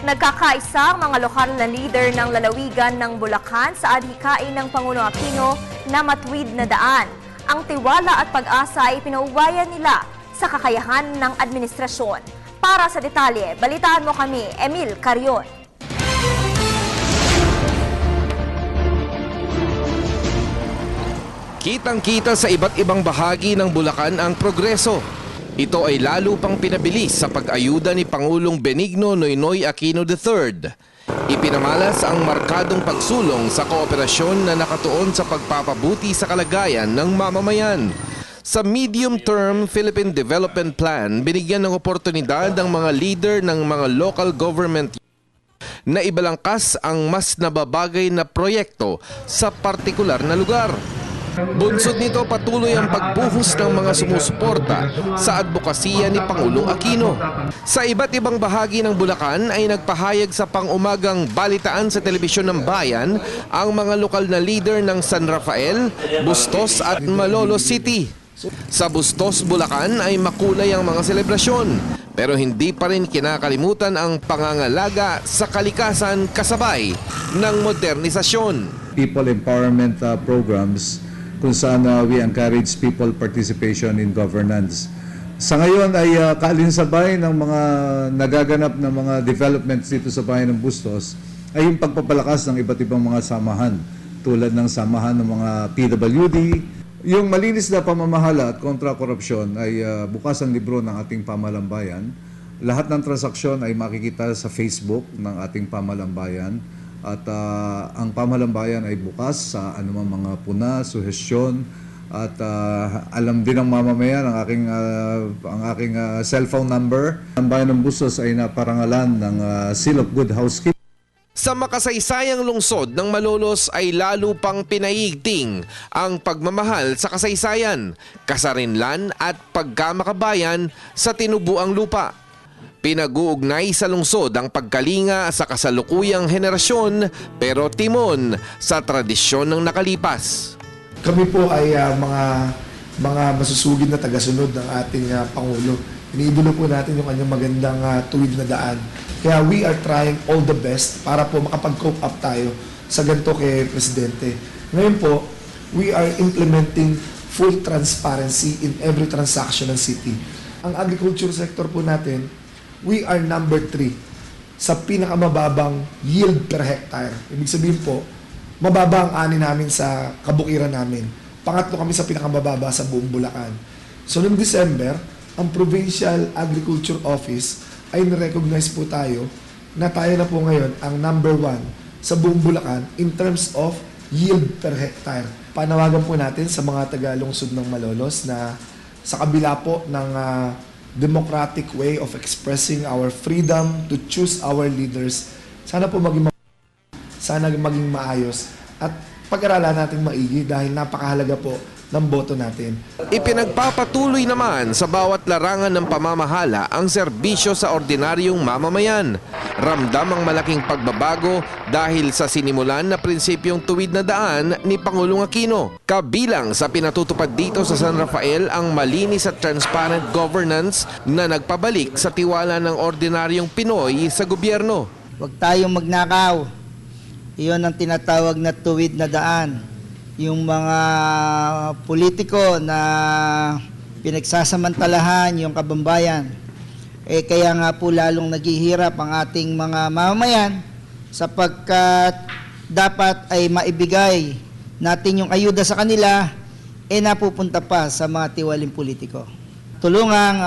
Nagkakaisa ang mga lokal na leader ng lalawigan ng Bulacan sa adhikain ng Pangulong Aquino na matuwid na daan. Ang tiwala at pag-asa ay pinaubayan nila sa kakayahan ng administrasyon. Para sa detalye, balitaan mo kami, Emil Carion. Kitang-kita sa iba't ibang bahagi ng Bulacan ang progreso. Ito ay lalo pang pinabilis sa pag-ayuda ni Pangulong Benigno Noynoy Aquino III. Ipinamalas ang markadong pagsulong sa kooperasyon na nakatuon sa pagpapabuti sa kalagayan ng mamamayan. Sa medium-term Philippine Development Plan, binigyan ng oportunidad ang mga leader ng mga local government na ibalangkas ang mas nababagay na proyekto sa partikular na lugar. Bunsod nito patuloy ang pagbuhos ng mga sumusuporta sa advokasya ni Pangulong Aquino. Sa iba't ibang bahagi ng Bulacan ay nagpahayag sa pang-umagang balitaan sa telebisyon ng bayan ang mga lokal na leader ng San Rafael, Bustos at Malolos City. Sa Bustos, Bulacan ay makulay ang mga selebrasyon, pero hindi pa rin kinakalimutan ang pangangalaga sa kalikasan kasabay ng modernisasyon. People empowerment programs kung saan we encourage people participation in governance. Sa ngayon ay kaalinsabay ng mga nagaganap na mga developments dito sa bayan ng Bustos ay yung pagpapalakas ng iba't ibang mga samahan tulad ng samahan ng mga PWD. Yung malinis na pamamahala at kontra-korupsyon ay bukas ang libro ng ating pamahalang. Lahat ng transaksyon ay makikita sa Facebook ng ating pamahalang. At ang pamahalang ay bukas sa anumang mga puna, suhestyon at alam din ng mamamayan ang aking cellphone number. Ang bayan ng Bustos ay naparangalan ng Seal of Good Housekeeping. Sa makasaysayang lungsod ng Malolos ay lalo pang pinaigting ang pagmamahal sa kasaysayan, kasarinlan at pagkamakabayan sa tinubuang lupa. Pinag-uugnay sa lungsod ang pagkalinga sa kasalukuyang henerasyon pero timon sa tradisyon ng nakalipas. Kami po ay mga masusugid na tagasunod ng ating Pangulo. Iniidolo po natin yung kanyang magandang tuwid na daan. Kaya we are trying all the best para po makapag-cope up tayo sa ganito kay Presidente. Ngayon po, we are implementing full transparency in every transaction ng city. Ang agriculture sector po natin, we are number 3 sa pinakamababang yield per hectare. Ibig sabihin po, mababa ang ani namin sa kabukiran namin. Pangatlo kami sa pinakamababa sa buong Bulacan. So noong December, ang Provincial Agriculture Office ay nirecognize po tayo na tayo na po ngayon ang number 1 sa buong Bulacan in terms of yield per hectare. Panawagan po natin sa mga taga-lungsod ng Malolos na sa kabila po ng democratic way of expressing our freedom to choose our leaders. Sana po maging maayos at pag-aralan natin maigi dahil napakahalaga po ng boto natin. Ipinagpapatuloy naman sa bawat larangan ng pamamahala ang serbisyo sa ordinaryong mamamayan. Ramdam ang malaking pagbabago dahil sa sinimulan na prinsipyong tuwid na daan ni Pangulong Aquino. Kabilang sa pinatutupad dito sa San Rafael ang malinis at transparent governance na nagpabalik sa tiwala ng ordinaryong Pinoy sa gobyerno. Huwag tayong magnakaw. Iyon ang tinatawag na tuwid na daan. Yung mga politiko na pinagsasamantalahan yung kabambayan. Kaya nga po lalong naghihirap ang ating mga mamamayan sapagkat dapat ay maibigay natin yung ayuda sa kanila napupunta pa sa mga tiwaling politiko. Tulungang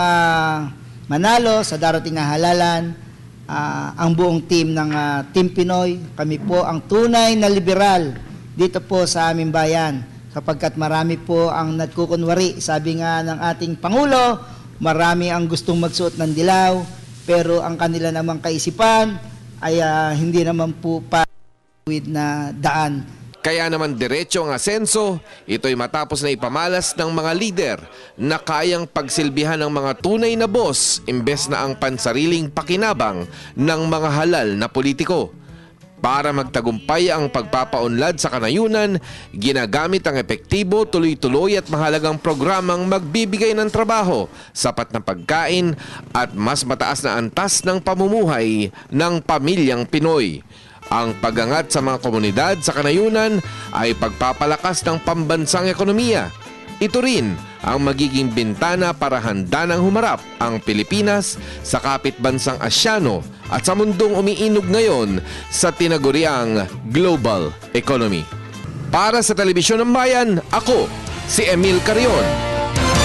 manalo sa darating na halalan ang buong team ng Team Pinoy. Kami po ang tunay na liberal dito po sa aming bayan sapagkat marami po ang nagkukunwari. Sabi nga ng ating Pangulo, marami ang gustong magsuot ng dilaw pero ang kanila namang kaisipan ay hindi naman po patuwid na daan. Kaya naman diretso ang asenso, ito'y matapos na ipamalas ng mga lider na kayang pagsilbihan ng mga tunay na boss imbes na ang pansariling pakinabang ng mga halal na politiko. Para magtagumpay ang pagpapaunlad sa kanayunan, ginagamit ang epektibo, tuloy-tuloy at mahalagang programang magbibigay ng trabaho, sapat na pagkain at mas mataas na antas ng pamumuhay ng pamilyang Pinoy. Ang pagangat sa mga komunidad sa kanayunan ay pagpapalakas ng pambansang ekonomiya. Ito rin ang magiging bintana para handa ng humarap ang Pilipinas sa kapitbansang Asyano at sa mundong umiinog ngayon sa tinaguriang global economy. Para sa Telebisyon ng Bayan, ako si Emil Carrion.